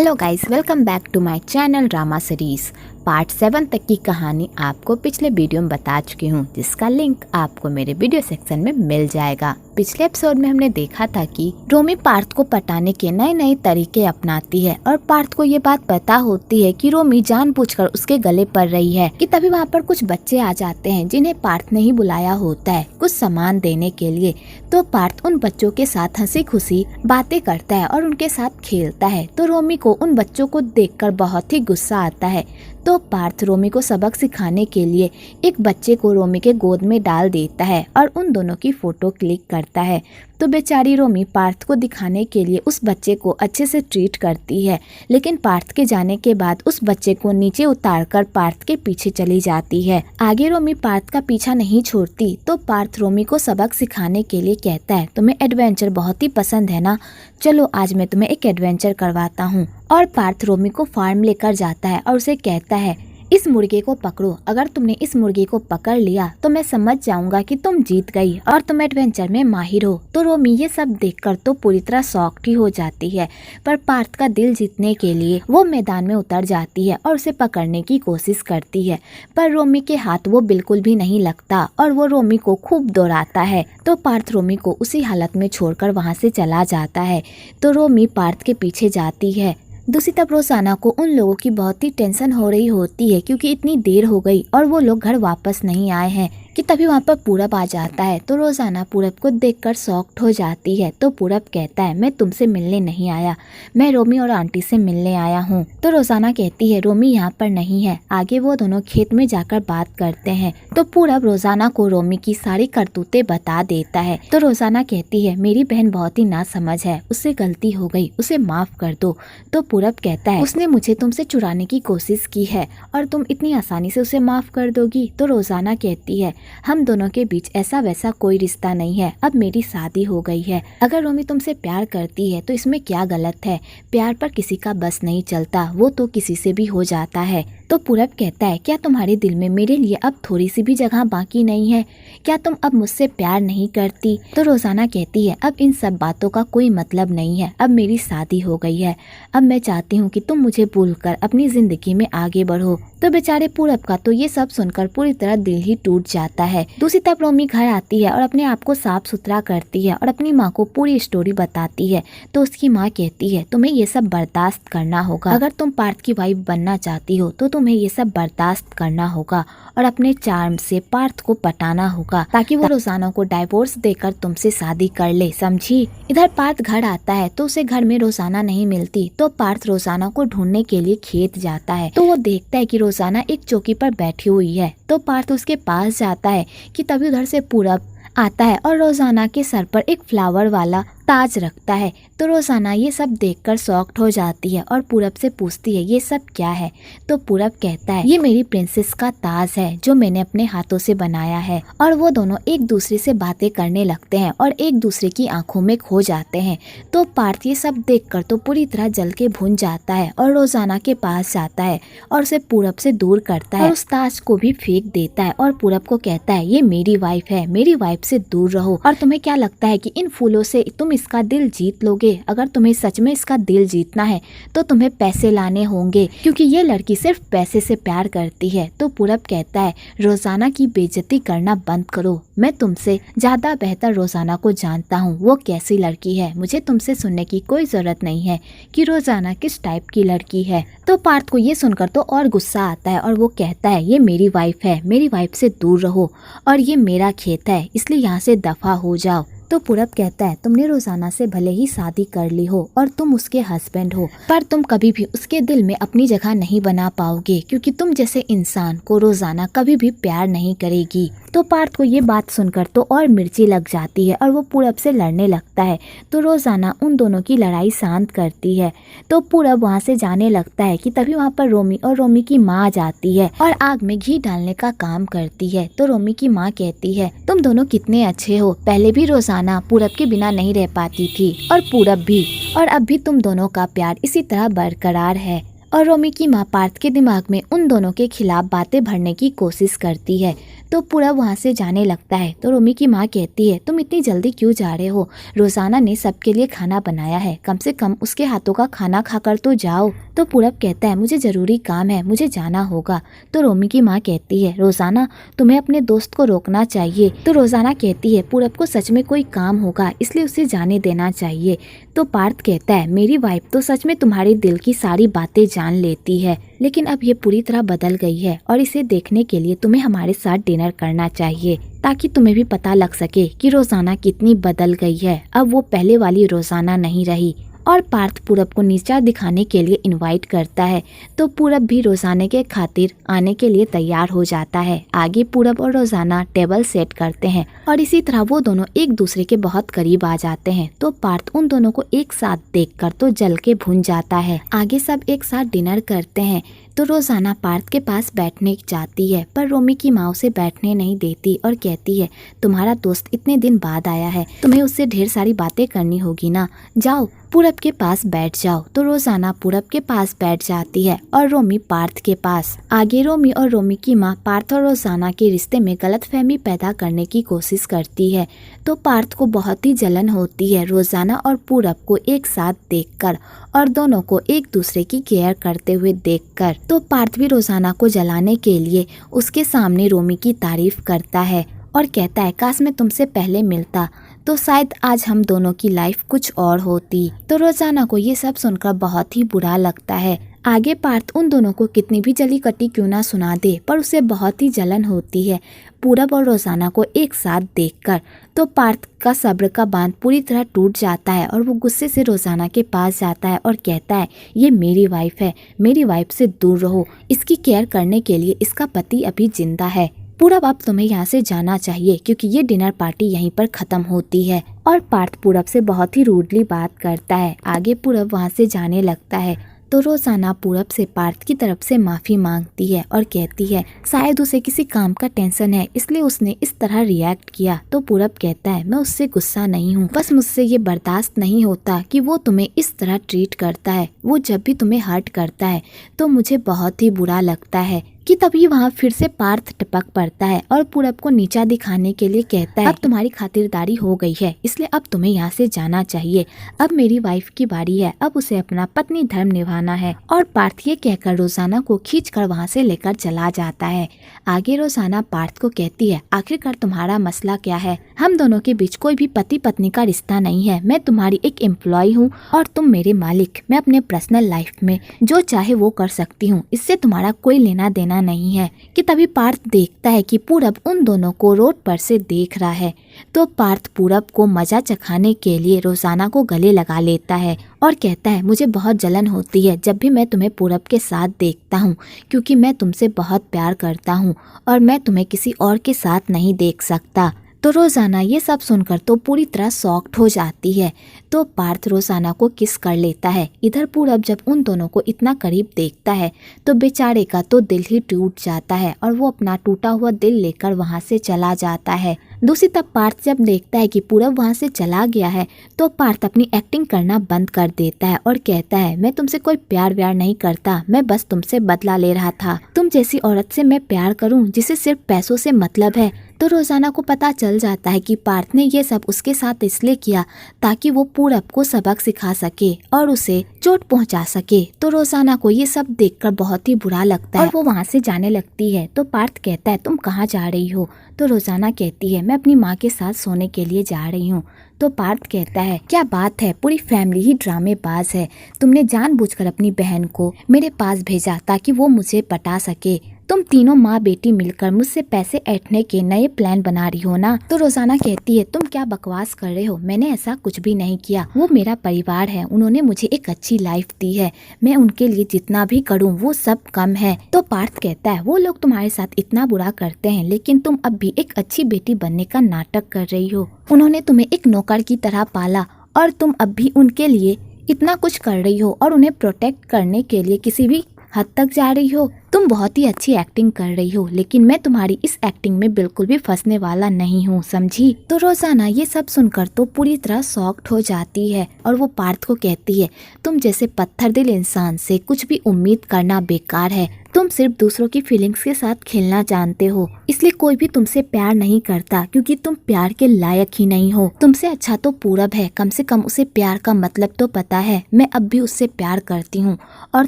Hello guys, welcome back to my channel drama series. Part 7 तक की कहानी आपको पिछले वीडियो में बता चुकी हूँ, जिसका लिंक आपको मेरे वीडियो सेक्शन में मिल जाएगा। पिछले एपिसोड में हमने देखा था कि रोमी पार्थ को पटाने के नए नए तरीके अपनाती है और पार्थ को ये बात पता होती है कि रोमी जानबूझकर उसके गले पड़ रही है कि तभी वहाँ पर कुछ बच्चे आ जाते हैं जिन्हें पार्थ ने ही बुलाया होता है कुछ सामान देने के लिए। तो पार्थ उन बच्चों के साथ हंसी खुशी बातें करता है और उनके साथ खेलता है। तो रोमी को उन बच्चों को देखकर बहुत ही गुस्सा आता है। तो पार्थ रोमी को सबक सिखाने के लिए एक बच्चे को रोमी के गोद में डाल देता है और उन दोनों की फोटो क्लिक करता है। तो बेचारी रोमी पार्थ को दिखाने के लिए उस बच्चे को अच्छे से ट्रीट करती है, लेकिन पार्थ के जाने के बाद उस बच्चे को नीचे उतारकर पार्थ के पीछे चली जाती है। आगे रोमी पार्थ का पीछा नहीं छोड़ती। तो पार्थ रोमी को सबक सिखाने के लिए कहता है, तुम्हें एडवेंचर बहुत ही पसंद है ना, चलो आज मैं तुम्हें एक एडवेंचर करवाता हूँ। और पार्थ रोमी को फार्म लेकर जाता है और उसे कहता है, इस मुर्गे को पकड़ो, अगर तुमने इस मुर्गे को पकड़ लिया तो मैं समझ जाऊंगा कि तुम जीत गई और तुम एडवेंचर में माहिर हो। तो रोमी ये सब देखकर तो पूरी तरह शॉक्ड ही हो जाती है, पर पार्थ का दिल जीतने के लिए वो मैदान में उतर जाती है और उसे पकड़ने की कोशिश करती है, पर रोमी के हाथ वो बिल्कुल भी नहीं लगता और वो रोमी को खूब दौड़ाता है। तो पार्थ रोमी को उसी हालत में छोड़कर वहाँ से चला जाता है। तो रोमी पार्थ के पीछे जाती है। दूसरी तरफ रोजाना को उन लोगों की बहुत ही टेंशन हो रही होती है क्योंकि इतनी देर हो गई और वो लोग घर वापस नहीं आए हैं कि तभी वहाँ पर पूरब आ जाता है। तो रोजाना पूरब को देखकर शॉक्ड हो जाती है। तो पूरब कहता है, मैं तुमसे मिलने नहीं आया, मैं रोमी और आंटी से मिलने आया हूँ। तो रोजाना कहती है, रोमी यहाँ पर नहीं है। आगे वो दोनों खेत में जाकर बात करते हैं। तो पूरब रोजाना को रोमी की सारी करतूतें बता देता है। तो रोजाना कहती है, मेरी बहन बहुत ही नासमझ है, उससे गलती हो गई, उसे माफ कर दो। तो पूरब कहता है, उसने मुझे तुमसे चुराने की कोशिश की है और तुम इतनी आसानी से उसे माफ कर दोगी। तो रोजाना कहती है, हम दोनों के बीच ऐसा वैसा कोई रिश्ता नहीं है, अब मेरी शादी हो गई है। अगर रोमी तुमसे प्यार करती है तो इसमें क्या गलत है, प्यार पर किसी का बस नहीं चलता, वो तो किसी से भी हो जाता है। तो पूरब कहता है, क्या तुम्हारे दिल में मेरे लिए अब थोड़ी सी भी जगह बाकी नहीं है, क्या तुम अब मुझसे प्यार नहीं करती। तो रोजाना कहती है, अब इन सब बातों का कोई मतलब नहीं है, अब मेरी शादी हो गई है, अब मैं चाहती हूँ कि तुम मुझे भूलकर अपनी जिंदगी में आगे बढ़ो। तो बेचारे पूरब का तो ये सब सुनकर पूरी तरह दिल ही टूट जाता है। दूसरी तरफ रोमी घर आती है और अपने आप को साफ सुथरा करती है और अपनी माँ को पूरी स्टोरी बताती है। तो उसकी माँ कहती है, तुम्हें ये सब बर्दाश्त करना होगा, अगर तुम पार्थ की वाइफ बनना चाहती हो तो तुम्हें ये सब बर्दाश्त करना होगा और अपने चार्म से पार्थ को पटाना होगा ताकि वो रोजाना को डाइवोर्स देकर तुमसे शादी कर ले, समझी। इधर पार्थ घर आता है तो उसे घर में रोजाना नहीं मिलती। तो पार्थ रोजाना को ढूंढने के लिए खेत जाता है। तो वो देखता है कि रोजाना एक चौकी पर बैठी हुई है। तो पार्थ उसके पास जाता है कि तभी उधर से पूरब आता है और रोजाना के सर पर एक फ्लावर वाला ताज रखता है। तो रोजाना ये सब देखकर शॉक्ड हो जाती है और पूरब से पूछती है, ये सब क्या है। तो पूरब कहता है, ये मेरी प्रिंसेस का ताज है जो मैंने अपने हाथों से बनाया है। और वो दोनों एक दूसरे से बातें करने लगते हैं और एक दूसरे की आंखों में खो जाते हैं। तो पार्थ ये सब देखकर तो पूरी तरह जल के भुन जाता है और रोजाना के पास जाता है और उसे पूरब से दूर करता है और उस ताज को भी फेंक देता है और पूरब को कहता है, ये मेरी वाइफ है, मेरी वाइफ से दूर रहो। और तुम्हें क्या लगता है कि इन फूलों से तुम इसका दिल जीत लोगे? अगर तुम्हें सच में इसका दिल जीतना है तो तुम्हें पैसे लाने होंगे, क्योंकि ये लड़की सिर्फ पैसे से प्यार करती है। तो पूरब कहता है, रोजाना की बेइज्जती करना बंद करो, मैं तुमसे ज्यादा बेहतर रोजाना को जानता हूँ, वो कैसी लड़की है। मुझे तुमसे सुनने की कोई जरूरत नहीं है कि रोजाना किस टाइप की लड़की है। तो पार्थ को ये सुनकर तो और गुस्सा आता है और वो कहता है, ये मेरी वाइफ है, मेरी वाइफ से दूर रहो और ये मेरा खेत है, इसलिए यहाँ से दफा हो जाओ। तो पूरब कहता है, तुमने रोजाना से भले ही शादी कर ली हो और तुम उसके हस्बैंड हो, पर तुम कभी भी उसके दिल में अपनी जगह नहीं बना पाओगे, क्योंकि तुम जैसे इंसान को रोजाना कभी भी प्यार नहीं करेगी। तो पार्थ को ये बात सुनकर तो और मिर्ची लग जाती है और वो पूरब से लड़ने लगता है। तो रोजाना उन दोनों की लड़ाई शांत करती है। तो पूरब वहाँ से जाने लगता है कि तभी वहाँ पर रोमी और रोमी की माँ आ जाती है और आग में घी डालने का काम करती है। तो रोमी की माँ कहती है, तुम दोनों कितने अच्छे हो, पहले भी रोजाना पूरब के बिना नहीं रह पाती थी और पूरब भी, और अब भी तुम दोनों का प्यार इसी तरह बरकरार है और रोमी की माँ पार्थ के दिमाग में उन दोनों के खिलाफ बातें भरने की कोशिश करती है। तो पूरब वहाँ से जाने लगता है तो रोमी की माँ कहती है, तुम इतनी जल्दी क्यों जा रहे हो? रोजाना ने सबके लिए खाना बनाया है, कम से कम उसके हाथों का खाना खाकर तो जाओ। तो पूरब कहता है, मुझे जरूरी काम है, मुझे जाना होगा। तो रोमी की माँ कहती है, रोजाना तुम्हें अपने दोस्त को रोकना चाहिए। तो रोजाना कहती है, पूरब को सच में कोई काम होगा इसलिए उसे जाने देना चाहिए। तो पार्थ कहता है, मेरी वाइफ तो सच में तुम्हारे दिल की सारी बातें जान लेती है, लेकिन अब ये पूरी तरह बदल गई है और इसे देखने के लिए तुम्हें हमारे साथ डिनर करना चाहिए, ताकि तुम्हें भी पता लग सके कि रोजाना कितनी बदल गई है। अब वो पहले वाली रोजाना नहीं रही। और पार्थ पूरब को नीचा दिखाने के लिए इनवाइट करता है। तो पूरब भी रोजाना के खातिर आने के लिए तैयार हो जाता है। आगे पूरब और रोजाना टेबल सेट करते हैं और इसी तरह वो दोनों एक दूसरे के बहुत करीब आ जाते हैं। तो पार्थ उन दोनों को एक साथ देखकर तो जल के भुन जाता है। आगे सब एक साथ डिनर करते हैं। तो रोजाना पार्थ के पास बैठने जाती है, पर रोमी की माँ उसे बैठने नहीं देती और कहती है, तुम्हारा दोस्त इतने दिन बाद आया है, तुम्हें उससे ढेर सारी बातें करनी होगी ना, जाओ पूरब के पास बैठ जाओ। तो रोजाना पूरब के पास बैठ जाती है और रोमी पार्थ के पास। आगे रोमी और रोमी की माँ पार्थ और रोजाना के रिश्ते में गलतफहमी पैदा करने की कोशिश करती है। तो पार्थ को बहुत ही जलन होती है रोजाना और पूरब को एक साथ देखकर और दोनों को एक दूसरे की केयर करते हुए देखकर। तो पार्थ भी रोजाना को जलाने के लिए उसके सामने रोमी की तारीफ करता है और कहता है, काश मैं तुमसे पहले मिलता तो शायद आज हम दोनों की लाइफ कुछ और होती। तो रोजाना को ये सब सुनकर बहुत ही बुरा लगता है। आगे पार्थ उन दोनों को कितनी भी जली कटी क्यों ना सुना दे, पर उसे बहुत ही जलन होती है पूरब और रोजाना को एक साथ देखकर। तो पार्थ का सब्र का बांध पूरी तरह टूट जाता है और वो गुस्से से रोजाना के पास जाता है और कहता है, ये मेरी वाइफ है, मेरी वाइफ से दूर रहो, इसकी केयर करने के लिए इसका पति अभी जिंदा है। पूरब अब तुम्हें यहाँ से जाना चाहिए क्योंकि ये डिनर पार्टी यहीं पर खत्म होती है। और पार्थ पूरब से बहुत ही रूडली बात करता है। आगे पूरब वहाँ से जाने लगता है। तो रोजाना पूरब से पार्थ की तरफ से माफी मांगती है और कहती है, शायद उसे किसी काम का टेंशन है इसलिए उसने इस तरह रिएक्ट किया। तो पूरब कहता है, मैं उससे गुस्सा नहीं हूँ, बस मुझसे ये बर्दाश्त नहीं होता कि वो तुम्हें इस तरह ट्रीट करता है। वो जब भी तुम्हें हर्ट करता है तो मुझे बहुत ही बुरा लगता है। कि तभी वहाँ फिर से पार्थ टपक पड़ता है और पूरब को नीचा दिखाने के लिए कहता है, अब तुम्हारी खातिरदारी हो गई है इसलिए अब तुम्हें यहाँ से जाना चाहिए। अब मेरी वाइफ की बारी है, अब उसे अपना पत्नी धर्म निभाना है। और पार्थ ये कहकर रोजाना को खींचकर वहाँ से लेकर चला जाता है। आगे रोजाना पार्थ को कहती है, आखिरकार तुम्हारा मसला क्या है? हम दोनों के बीच कोई भी पति पत्नी का रिश्ता नहीं है। मैं तुम्हारी एक एम्प्लॉय हूँ और तुम मेरे मालिक। मैं अपने पर्सनल लाइफ में जो चाहे वो कर सकती हूँ, इससे तुम्हारा कोई लेना देना नहीं है। कि तभी पार्थ देखता है कि पूरब उन दोनों को रोड पर से देख रहा है। तो पार्थ पूरब को मजा चखाने के लिए रोजाना को गले लगा लेता है और कहता है, मुझे बहुत जलन होती है जब भी मैं तुम्हें पूरब के साथ देखता हूँ, क्योंकि मैं तुमसे बहुत प्यार करता हूँ और मैं तुम्हें किसी और के साथ नहीं देख सकता। तो रोजाना ये सब सुनकर तो पूरी तरह शॉक्ड हो जाती है। तो पार्थ रोजाना को किस कर लेता है। इधर पूरब जब उन दोनों को इतना करीब देखता है तो बेचारे का तो दिल ही टूट जाता है और वो अपना टूटा हुआ दिल लेकर वहाँ से चला जाता है। दूसरी तरफ पार्थ जब देखता है कि पूरब वहाँ से चला गया है तो पार्थ अपनी एक्टिंग करना बंद कर देता है और कहता है, मैं तुमसे कोई प्यार व्यार नहीं करता, मैं बस तुमसे बदला ले रहा था। तुम जैसी औरत से मैं प्यार करूं जिसे सिर्फ पैसों से मतलब है। तो रोजाना को पता चल जाता है कि पार्थ ने ये सब उसके साथ इसलिए किया ताकि वो पूरब को सबक सिखा सके और उसे चोट पहुंचा सके। तो रोजाना को ये सब देखकर बहुत ही बुरा लगता है और वो वहाँ से जाने लगती है। तो पार्थ कहता है, तुम कहाँ जा रही हो? तो रोजाना कहती है, मैं अपनी माँ के साथ सोने के लिए जा रही हूँ। तो पार्थ कहता है, क्या बात है, पूरी फैमिली ही ड्रामेबाज है। तुमने जानबूझकर अपनी बहन को मेरे पास भेजा ताकि वो मुझे पटा सके। तुम तीनों माँ बेटी मिलकर मुझसे पैसे ऐंठने के नए प्लान बना रही हो ना? तो रोजाना कहती है, तुम क्या बकवास कर रहे हो, मैंने ऐसा कुछ भी नहीं किया। वो मेरा परिवार है, उन्होंने मुझे एक अच्छी लाइफ दी है, मैं उनके लिए जितना भी करूँ वो सब कम है। तो पार्थ कहता है, वो लोग तुम्हारे साथ इतना बुरा करते हैं लेकिन तुम अब भी एक अच्छी बेटी बनने का नाटक कर रही हो। उन्होंने तुम्हें एक नौकर की तरह पाला और तुम अब भी उनके लिए इतना कुछ कर रही हो और उन्हें प्रोटेक्ट करने के लिए किसी भी हद तक जा रही हो? तुम बहुत ही अच्छी एक्टिंग कर रही हो, लेकिन मैं तुम्हारी इस एक्टिंग में बिल्कुल भी फंसने वाला नहीं हूँ, समझी? तो रोजाना ये सब सुनकर तो पूरी तरह शॉक्ड हो जाती है और वो पार्थ को कहती है, तुम जैसे पत्थर दिल इंसान से कुछ भी उम्मीद करना बेकार है। तुम सिर्फ दूसरों की फीलिंग्स के साथ खेलना जानते हो, इसलिए कोई भी तुमसे प्यार नहीं करता क्योंकि तुम प्यार के लायक ही नहीं हो। तुमसे अच्छा तो पूरब है, कम से कम उसे प्यार का मतलब तो पता है। मैं अब भी उससे प्यार करती हूँ और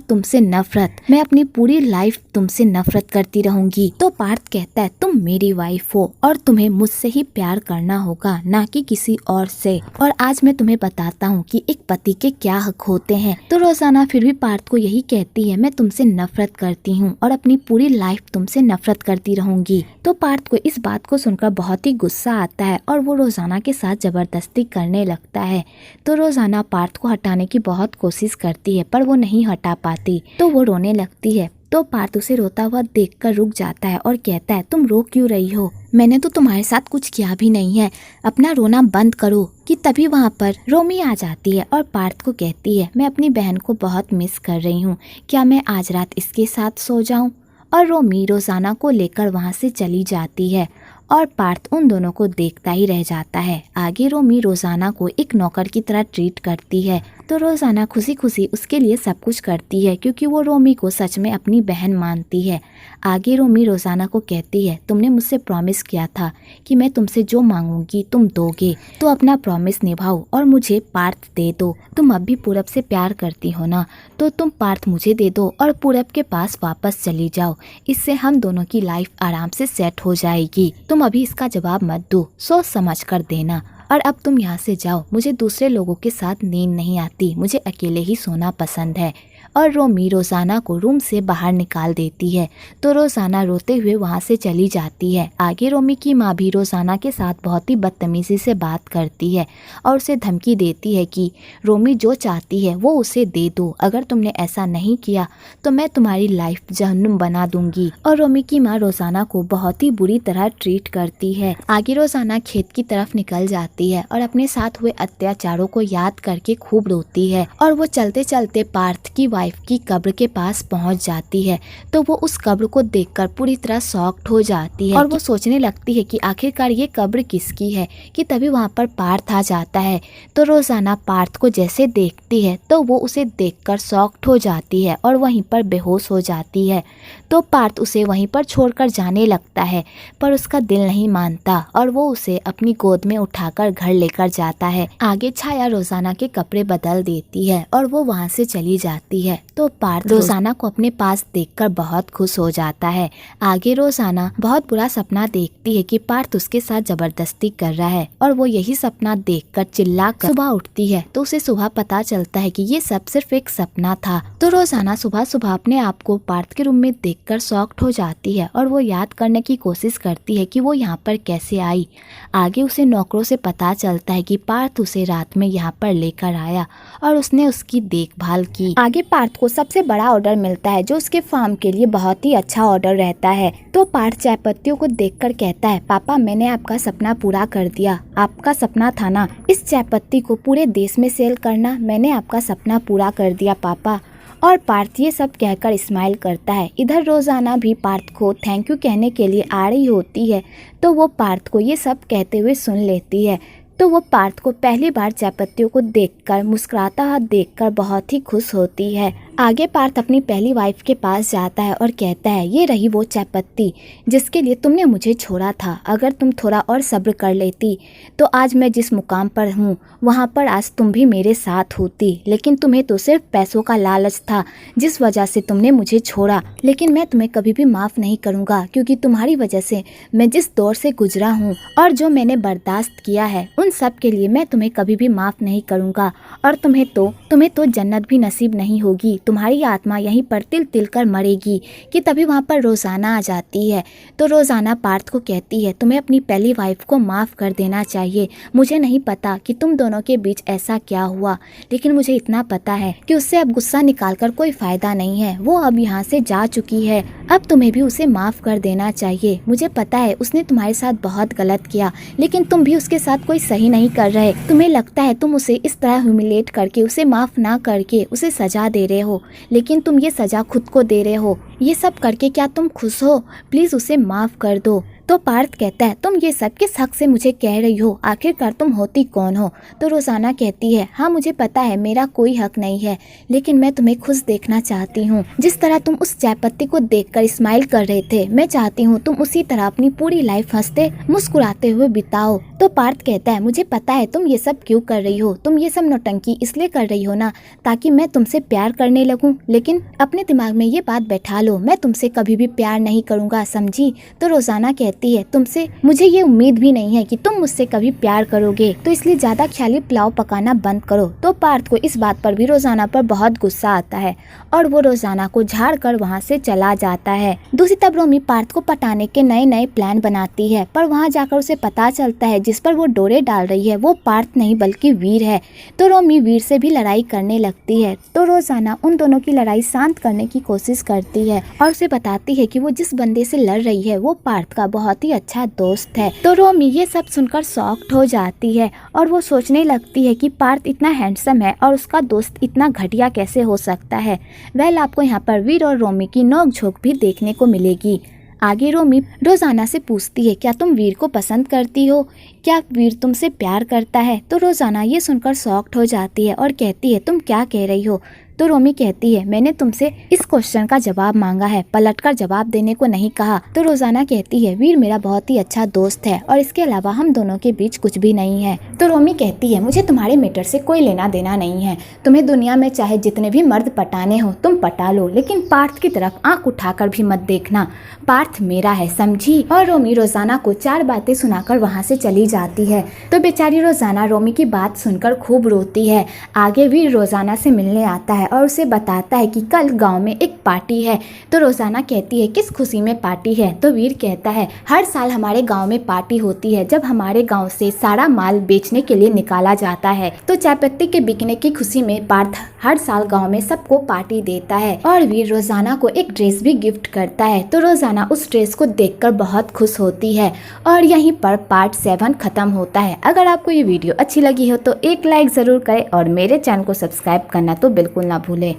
तुमसे नफरत, मैं अपनी पूरी लाइफ तुमसे नफरत करती रहूंगी। तो पार्थ कहता है, तुम मेरी वाइफ हो और तुम्हें मुझसे ही प्यार करना होगा, ना कि किसी और से। और आज मैं तुम्हें बताता हूँ कि एक पति के क्या हक होते हैं। तो रोजाना फिर भी पार्थ को यही कहती है, मैं तुमसे नफरत करती हूँ और अपनी पूरी लाइफ तुमसे नफरत करती रहूंगी। तो पार्थ को इस बात को सुनकर बहुत ही गुस्सा आता है और वो रोजाना के साथ जबरदस्ती करने लगता है। तो रोजाना पार्थ को हटाने की बहुत कोशिश करती है पर वो नहीं हटा पाती, तो वो रोने लगती है। तो पार्थ उसे रोता हुआ देखकर रुक जाता है और कहता है, तुम रो क्यों रही हो? मैंने तो तुम्हारे साथ कुछ किया भी नहीं है, अपना रोना बंद करो। कि तभी वहाँ पर रोमी आ जाती है और पार्थ को कहती है, मैं अपनी बहन को बहुत मिस कर रही हूँ, क्या मैं आज रात इसके साथ सो जाऊँ? और रोमी रोजाना को लेकर वहाँ से चली जाती है और पार्थ उन दोनों को देखता ही रह जाता है। आगे रोमी रोजाना को एक नौकर की तरह ट्रीट करती है, तो रोजाना खुशी खुशी उसके लिए सब कुछ करती है क्योंकि वो रोमी को सच में अपनी बहन मानती है। आगे रोमी रोजाना को कहती है, तुमने मुझसे प्रॉमिस किया था कि मैं तुमसे जो मांगूंगी तुम दोगे, तो अपना प्रॉमिस निभाओ और मुझे पार्थ दे दो। तुम अब भी पूरब से प्यार करती हो ना, तो तुम पार्थ मुझे दे दो और पूरब के पास वापस चली जाओ, इससे हम दोनों की लाइफ आराम से सेट हो जाएगी। तुम अभी इसका जवाब मत दो, सोच समझ कर देना। और अब तुम यहाँ से जाओ, मुझे दूसरे लोगों के साथ नींद नहीं आती, मुझे अकेले ही सोना पसंद है। और रोमी रोजाना को रूम से बाहर निकाल देती है, तो रोजाना रोते हुए वहाँ से चली जाती है। आगे रोमी की माँ भी रोजाना के साथ बहुत ही बदतमीजी से बात करती है और उसे धमकी देती है कि रोमी जो चाहती है वो उसे दे दो, अगर तुमने ऐसा नहीं किया तो मैं तुम्हारी लाइफ जहन्नुम बना दूंगी। और रोमी की माँ रोजाना को बहुत ही बुरी तरह ट्रीट करती है। आगे रोजाना खेत की तरफ निकल जाती है और अपने साथ हुए अत्याचारों को याद करके खूब रोती है और वो चलते चलते पार्थ की वाइफ की कब्र के पास पहुंच जाती है। तो वो उस कब्र को देखकर पूरी तरह शॉक्ड हो जाती है और वो सोचने लगती है कि आखिरकार ये कब्र किसकी है। कि तभी वहाँ पर पार्थ आ जाता है। तो रोजाना पार्थ को जैसे देखती है तो वो उसे देखकर शॉक्ड हो जाती है और वहीं पर बेहोश हो जाती है। तो पार्थ उसे वहीं पर छोड़कर जाने लगता है, पर उसका दिल नहीं मानता और वो उसे अपनी गोद में उठाकर घर लेकर जाता है। आगे छाया रोजाना के कपड़े बदल देती है और वो वहाँ से चली जाती है। तो पार्थ रोजाना को अपने पास देखकर बहुत खुश हो जाता है। आगे रोजाना बहुत बुरा सपना देखती है कि पार्थ उसके साथ जबरदस्ती कर रहा है और वो यही सपना देखकर चिल्लाकर सुबह उठती है। तो उसे सुबह पता चलता है कि ये सब सिर्फ एक सपना था। तो रोजाना सुबह सुबह अपने आप को पार्थ के रूम में देखकर शॉक्ड हो जाती है और वो याद करने की कोशिश करती है कि वो यहाँ पर कैसे आई। आगे उसे नौकरों से पता चलता है कि पार्थ उसे रात में यहाँ पर लेकर आया और उसने उसकी देखभाल की। आगे पार्थ को सबसे बड़ा ऑर्डर मिलता है जो उसके फार्म के लिए बहुत ही अच्छा ऑर्डर रहता है। तो पार्थ चाय पत्तियों को देखकर कहता है, पापा मैंने आपका सपना पूरा कर दिया। आपका सपना था ना इस चाय पत्ती को पूरे देश में सेल करना, मैंने आपका सपना पूरा कर दिया पापा। और पार्थ ये सब कहकर स्माइल करता है। इधर रोजाना भी पार्थ को थैंक यू कहने के लिए आ रही होती है, तो वो पार्थ को ये सब कहते हुए सुन लेती है। तो वो पार्थ को पहली बार चाय पत्तियों को देखकर मुस्कुराता हुआ देखकर बहुत ही खुश होती है। आगे पार्थ अपनी पहली वाइफ के पास जाता है और कहता है, ये रही वो चाय पत्ती जिसके लिए तुमने मुझे छोड़ा था। अगर तुम थोड़ा और सब्र कर लेती तो आज मैं जिस मुकाम पर हूँ वहाँ पर आज तुम भी मेरे साथ होती, लेकिन तुम्हें तो सिर्फ पैसों का लालच था जिस वजह से तुमने मुझे छोड़ा। लेकिन मैं तुम्हें कभी भी माफ़ नहीं करूँगा क्योंकि तुम्हारी वजह से मैं जिस दौर से गुजरा हूँ और जो मैंने बर्दाश्त किया है उन सब के लिए मैं तुम्हें कभी भी माफ़ नहीं करूँगा। और तुम्हें तो जन्नत भी नसीब नहीं होगी, तुम्हारी आत्मा यहीं पर तिल तिल कर मरेगी। कि तभी वहाँ पर रोजाना आ जाती है। तो रोजाना पार्थ को कहती है, तुम्हें अपनी पहली वाइफ को माफ़ कर देना चाहिए। मुझे नहीं पता कि तुम दोनों के बीच ऐसा क्या हुआ, लेकिन मुझे इतना पता है कि उससे अब गुस्सा निकाल कर कोई फायदा नहीं है। वो अब यहाँ से जा चुकी है, अब तुम्हें भी उसे माफ़ कर देना चाहिए। मुझे पता है उसने तुम्हारे साथ बहुत गलत किया, लेकिन तुम भी उसके साथ कोई सही नहीं कर रहे। तुम्हें लगता है तुम उसे इस तरह ह्यूमिलेट करके, उसे माफ़ ना करके उसे सजा दे रहे हो, हो, लेकिन तुम ये सज़ा खुद को दे रहे हो। ये सब करके क्या तुम खुश हो? प्लीज़ उसे माफ़ कर दो। तो पार्थ कहता है तुम ये सब किस हक से मुझे कह रही हो? आखिरकार तुम होती कौन हो? तो रोज़ाना कहती है हाँ मुझे पता है मेरा कोई हक नहीं है, लेकिन मैं तुम्हें खुश देखना चाहती हूँ। जिस तरह तुम उस चाय पत्ती को देखकर स्माइल कर रहे थे, मैं चाहती हूँ तुम उसी तरह अपनी पूरी लाइफ हंसते मुस्कुराते हुए बिताओ। तो पार्थ कहता है मुझे पता है तुम ये सब क्यों कर रही हो, तुम ये सब नौटंकी इसलिए कर रही हो ना ताकि मैं तुमसे प्यार करने लगूं, लेकिन अपने दिमाग में ये बात बैठा लो, मैं तुमसे कभी भी प्यार नहीं करूँगा, समझी? तो रोज़ाना कहती है तुमसे मुझे ये उम्मीद भी नहीं है कि तुम मुझसे कभी प्यार करोगे, तो इसलिए ज़्यादा ख्याली पुलाव पकाना बंद करो। तो पार्थ को इस बात पर भी रोज़ाना पर बहुत गुस्सा आता है और वो रोज़ाना को झाड़ कर वहाँ से चला जाता है। दूसरी तरफ रोमी पार्थ को पटाने के नए नए प्लान बनाती है, पर वहाँ जाकर उसे पता चलता है जिस पर वो डोरे डाल रही है वो पार्थ नहीं बल्कि वीर है। तो रोमी वीर से भी लड़ाई करने लगती है। तो रोज़ाना उन दोनों की लड़ाई शांत करने की कोशिश करती है और उसे बताती है कि वो जिस बंदे से लड़ रही है वो पार्थ का बहुत ही अच्छा दोस्त है। तो रोमी ये सब सुनकर शॉक्ड हो जाती है और वो सोचने लगती है कि पार्थ इतना हैंडसम है और उसका दोस्त इतना घटिया कैसे हो सकता है। वेल आपको यहाँ पर वीर और रोमी की नोक-झोंक भी देखने को मिलेगी। आगे रोमी रोज़ाना से पूछती है क्या तुम वीर को पसंद करती हो, क्या वीर तुमसे प्यार करता है? तो रोज़ाना ये सुनकर शॉक्ड हो जाती है और कहती है तुम क्या कह रही हो? तो रोमी कहती है मैंने तुमसे इस क्वेश्चन का जवाब मांगा है, पलटकर जवाब देने को नहीं कहा। तो रोज़ाना कहती है वीर मेरा बहुत ही अच्छा दोस्त है और इसके अलावा हम दोनों के बीच कुछ भी नहीं है। तो रोमी कहती है मुझे तुम्हारे मैटर से कोई लेना देना नहीं है, तुम्हें दुनिया में चाहे जितने भी मर्द पटाने हो तुम पटा लो, लेकिन पार्थ की तरफ आंख उठाकर भी मत देखना, पार्थ मेरा है, समझी? और रोमी रोज़ाना को 4 बातें सुनाकर वहाँ से चली जाती है। तो बेचारी रोज़ाना रोमी की बात सुनकर खूब रोती है। आगे वीर रोज़ाना से मिलने आता है और उसे बताता है कि कल गांव में एक पार्टी है। तो रोज़ाना कहती है किस खुशी में पार्टी है? तो वीर कहता है हर साल हमारे गांव में पार्टी होती है जब हमारे गांव से सारा माल बेचने के लिए निकाला जाता है। तो चाय पत्ती के बिकने की खुशी में पार्थ हर साल गांव में सबको पार्टी देता है और वीर रोज़ाना को एक ड्रेस भी गिफ्ट करता है। तो रोज़ाना उस ड्रेस को देखकर बहुत खुश होती है और यहीं पर पार्ट 7 खत्म होता है। अगर आपको ये वीडियो अच्छी लगी हो तो एक लाइक ज़रूर करें और मेरे चैनल को सब्सक्राइब करना तो बिल्कुल ना भूलें।